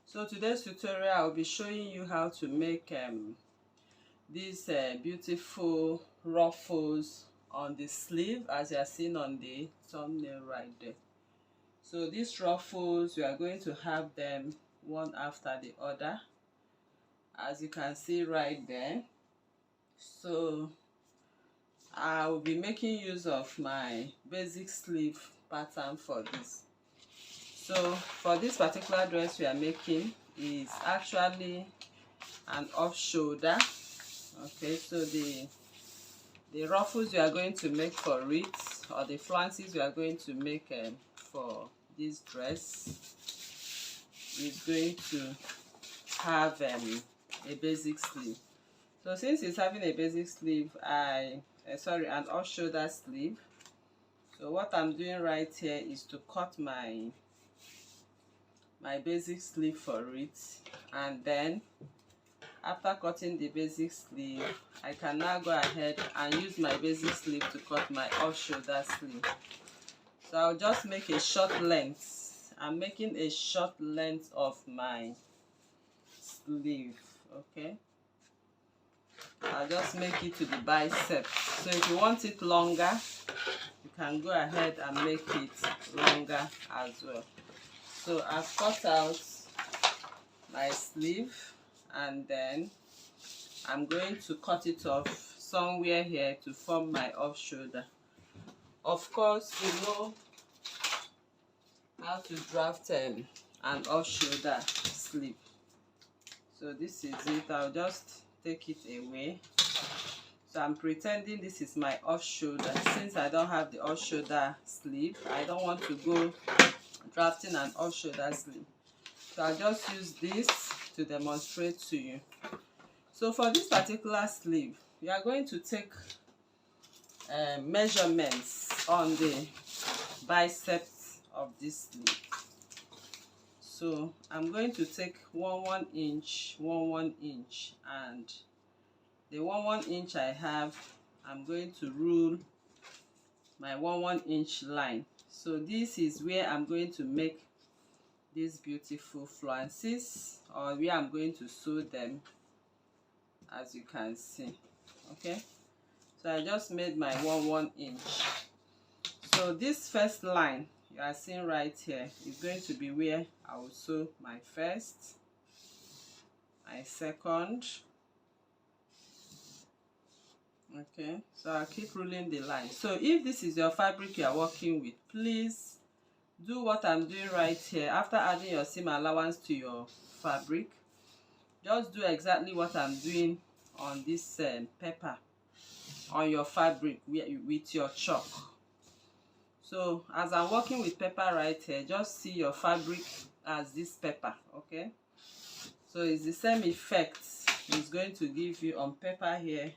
So today's tutorial I'll be showing you how to make these beautiful ruffles on the sleeve, as you are seeing on the thumbnail right there. So these ruffles, we are going to have them one after the other, as you can see right there. So I will be making use of my basic sleeve pattern for this. So for this particular dress we are making is actually an off shoulder. Okay, so the ruffles we are going to make for it, or the flounces we are going to make for this dress, is going to have a basic sleeve. So since it's having a basic sleeve, an off shoulder sleeve. So what I'm doing right here is to cut my basic sleeve for it, and then after cutting the basic sleeve, I can now go ahead and use my basic sleeve to cut my off shoulder sleeve. So I'll just make a short length. I'm making a short length of my sleeve. Okay, I'll just make it to the bicep. So if you want it longer, you can go ahead and make it longer as well. So I've cut out my sleeve, and then I'm going to cut it off somewhere here to form my off shoulder. Of course, you know how to draft an off shoulder sleeve. So this is it. I'll just take it away. So I'm pretending this is my off shoulder. Since I don't have the off shoulder sleeve, I don't want to go drafting an off shoulder sleeve. So I'll just use this to demonstrate to you. So for this particular sleeve, we are going to take measurements on the biceps of this sleeve. So I'm going to take 1 inch, 1 inch, and the 1 inch I have, I'm going to rule my 1 inch line. So this is where I'm going to make these beautiful flounces, or where I'm going to sew them, as you can see. Okay, so I just made my 1 inch. So this first line you are seeing right here is going to be where I will sew my first, my second. Okay, so I'll keep ruling the line. So if this is your fabric you are working with, please do what I'm doing right here. After adding your seam allowance to your fabric, just do exactly what I'm doing on this pepper on your fabric with your chalk. So as I'm working with pepper right here, just see your fabric as this pepper. Okay, so it's the same effect it's going to give you on pepper here.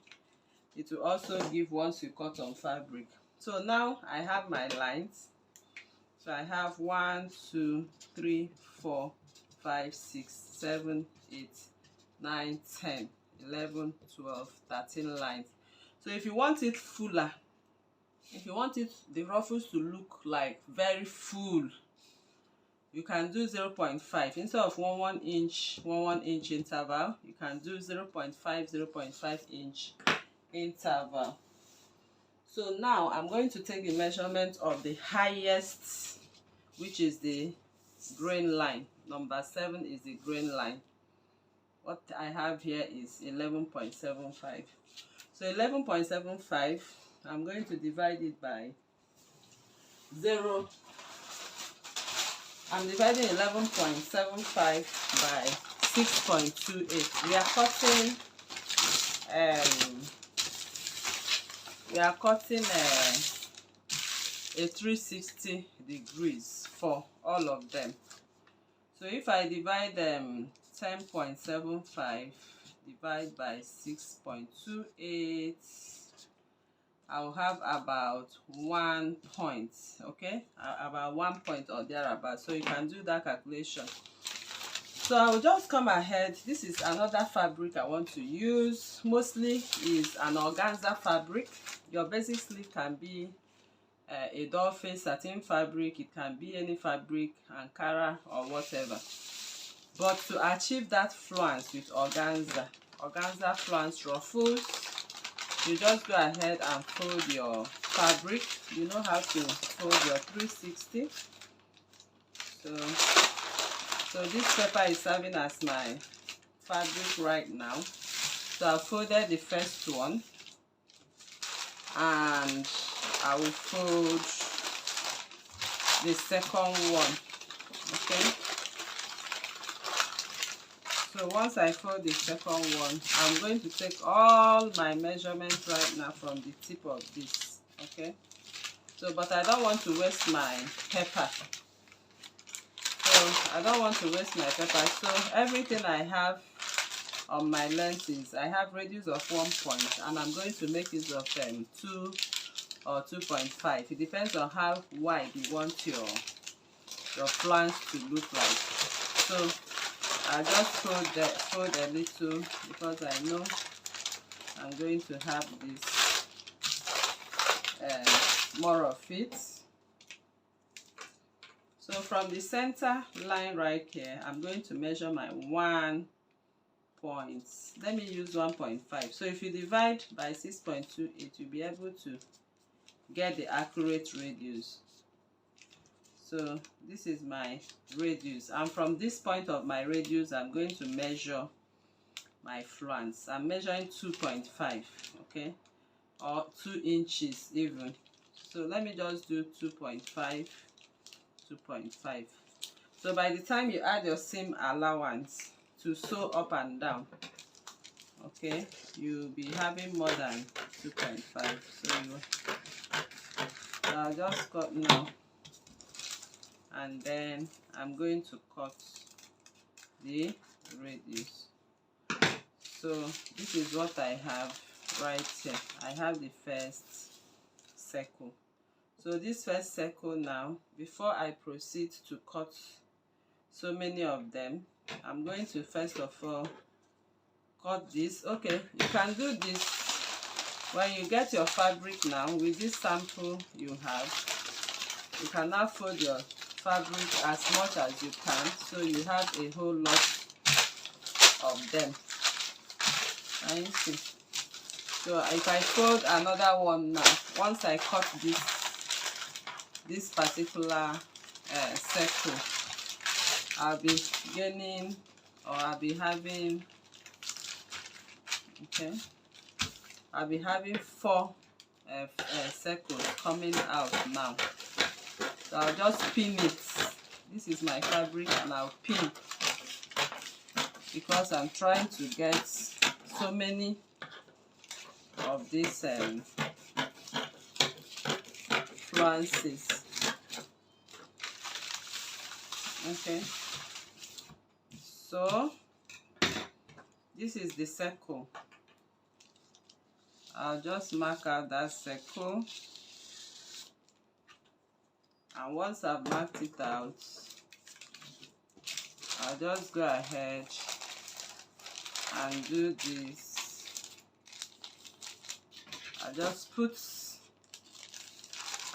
It will also give once you cut on fabric. So now I have my lines. So I have 1, 2, 3, 4, 5, 6, 7, 8, 9, 10, 11, 12, 13 lines. So if you want it fuller, if you want the ruffles to look like very full, you can do 0.5 instead of 1 inch interval. You can do 0.5 inch interval. So now I'm going to take the measurement of the highest, which is the grain line. Number 7 is the grain line. What I have here is 11.75. So 11.75, I'm going to divide it by 0. I'm dividing 11.75 by 6.28. We are cutting a 360 degrees for all of them. So if I divide 10.75 divide by 6.28, I'll have about 1 point. Okay, about 1 point or thereabout. So you can do that calculation. So I will just come ahead. This is another fabric I want to use. Mostly is an organza fabric. Your basic sleeve can be a doll face satin fabric. It can be any fabric, Ankara or whatever. But to achieve that flounce with organza flounce ruffles, you just go ahead and fold your fabric. You know how to fold your 360. So this paper is serving as my fabric right now. So I folded the first one, and I will fold the second one. Okay, so once I fold the second one, I'm going to take all my measurements right now from the tip of this. Okay, so but I don't want to waste my pepper. So I don't want to waste my pepper. So everything I have on my length is, I have radius of 1 point, and I'm going to make use of 2 or 2.5. It depends on how wide you want your flounce to look like. So I just fold a little, because I know I'm going to have this more of it. So from the center line right here, I'm going to measure my 1 point. Let me use 1.5. So if you divide by 6.28, you'll be able to get the accurate radius. So this is my radius, and from this point of my radius, I'm going to measure my flounce. I'm measuring 2.5, okay, or 2 inches even. So let me just do 2.5. So by the time you add your seam allowance to sew up and down, okay, you'll be having more than 2.5. So I'll just cut now, and then I'm going to cut the radius. So this is what I have right here. I have the first circle. So this first circle now, before I proceed to cut so many of them, I'm going to first of all cut this. Okay, you can do this when you get your fabric now. With this sample you have, you can now fold your fabric as much as you can, so you have a whole lot of them. Can you see? So if I fold another one now, once I cut this particular circle, I'll be gaining, or I'll be having, okay, I'll be having 4 circles coming out now. So I'll just pin it. This is my fabric, and I'll pin, because I'm trying to get so many of these flounces. Okay, so this is the circle. I'll just mark out that circle, and once I've marked it out, I'll just go ahead and do this. I'll just put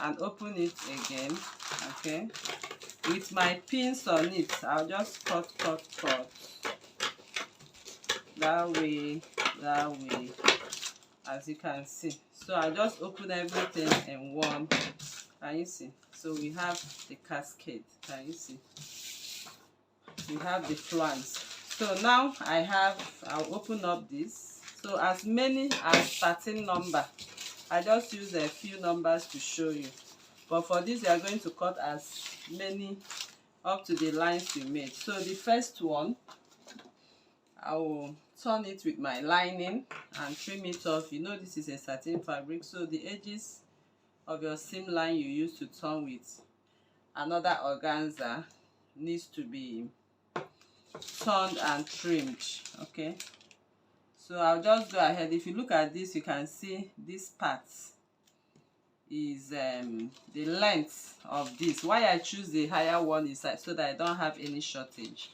and open it again, okay, with my pins on it. I'll just cut that way, as you can see. So I just open everything in one. Can you see? So we have the cascade. Can you see? We have the flounce. So now I'll open up this. So as many as 13 number. I just use a few numbers to show you. But for this, you are going to cut as many up to the lines you made. So the first one, I will turn it with my lining and trim it off. You know this is a satin fabric, so the edges of your seam line you use to turn with another organza needs to be turned and trimmed. Okay, so I'll just go ahead. If you look at this, you can see this part is the length of this. Why I choose the higher one is so that I don't have any shortage.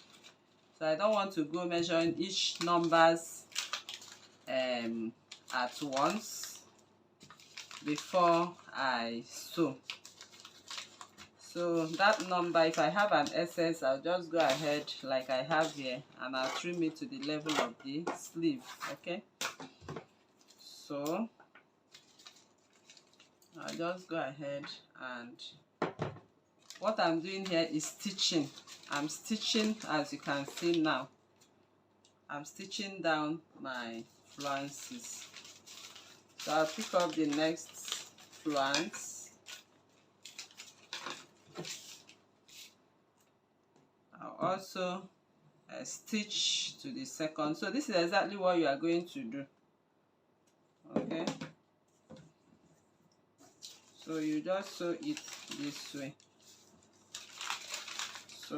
So I don't want to go measuring each numbers at once before I sew. So that number, if I have an excess, I'll just go ahead like I have here and I'll trim it to the level of the sleeve. Okay, so I'll just go ahead, and what I'm doing here is stitching. I'm stitching, as you can see now. I'm stitching down my flounces. So I'll pick up the next flounce. I'll also stitch to the second. So this is exactly what you are going to do. Okay, so you just sew it this way. So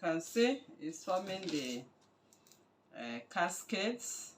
you can see it's forming the cascades.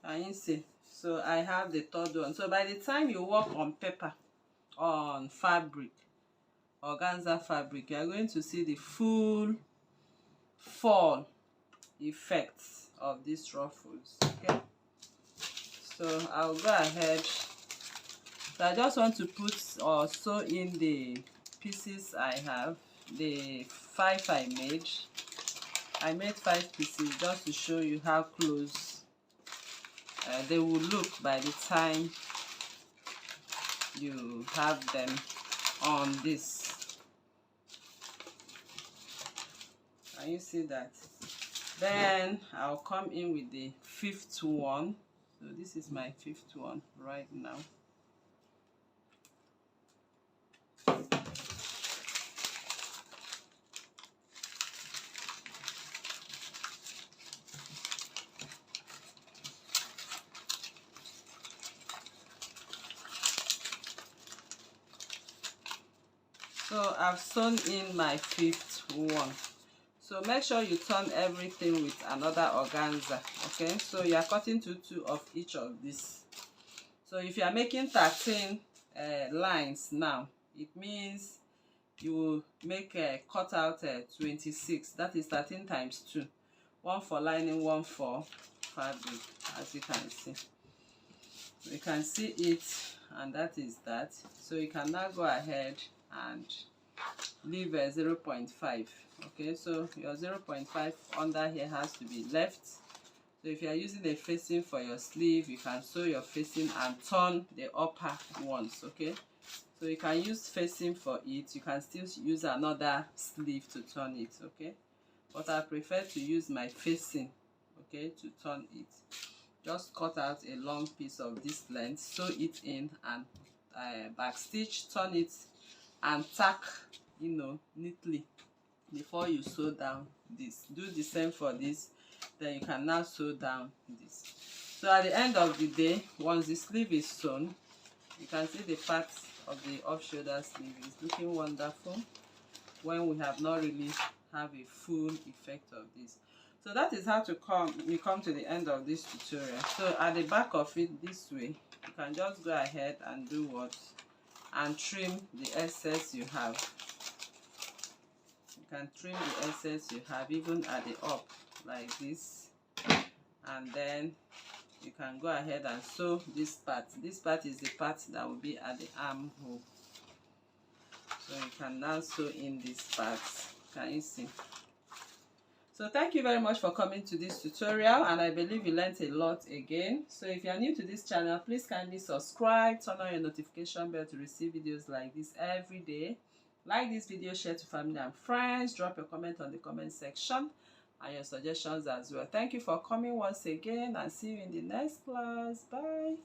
Can you see? So I have the third one. So by the time you work on paper, on fabric, organza fabric, you are going to see the full fall effects of these ruffles. Okay, so I'll go ahead. So I just want to put or sew in the pieces I have, the 5 I made. I made 5 pieces just to show you how close they will look by the time you have them on this. Can you see that? Then I'll come in with the 5th one. So this is my 5th one right now. So I've sewn in my 5th one. So make sure you turn everything with another organza. Okay, so you are cutting two of each of these. So if you are making 13 lines now, it means you will make a cut out 26. That is 13 times 2. One for lining, one for fabric, as you can see. You can see it, and that is that. So you can now go ahead and leave a 0.5. Okay, so your 0.5 under here has to be left. So if you are using a facing for your sleeve, you can sew your facing and turn the upper ones. Okay, so you can use facing for it. You can still use another sleeve to turn it. Okay, but I prefer to use my facing, okay, to turn it. Just cut out a long piece of this length, sew it in, and back stitch, turn it, and tack, you know, neatly before you sew down this. Do the same for this, then you can now sew down this. So at the end of the day, once the sleeve is sewn, you can see the part of the off shoulder sleeve is looking wonderful when we have not really have a full effect of this. So that is how to come to the end of this tutorial. So at the back of it this way, you can just go ahead and do what? And trim the excess you have. You can trim the excess you have even at the up like this, and then you can go ahead and sew this part. This part is the part that will be at the armhole. So you can now sew in this part. Can you see? So thank you very much for coming to this tutorial, and I believe you learned a lot again. So if you are new to this channel, please kindly subscribe, turn on your notification bell to receive videos like this every day. Like this video, share to family and friends, drop your comment on the comment section, and your suggestions as well. Thank you for coming once again, and see you in the next class. Bye.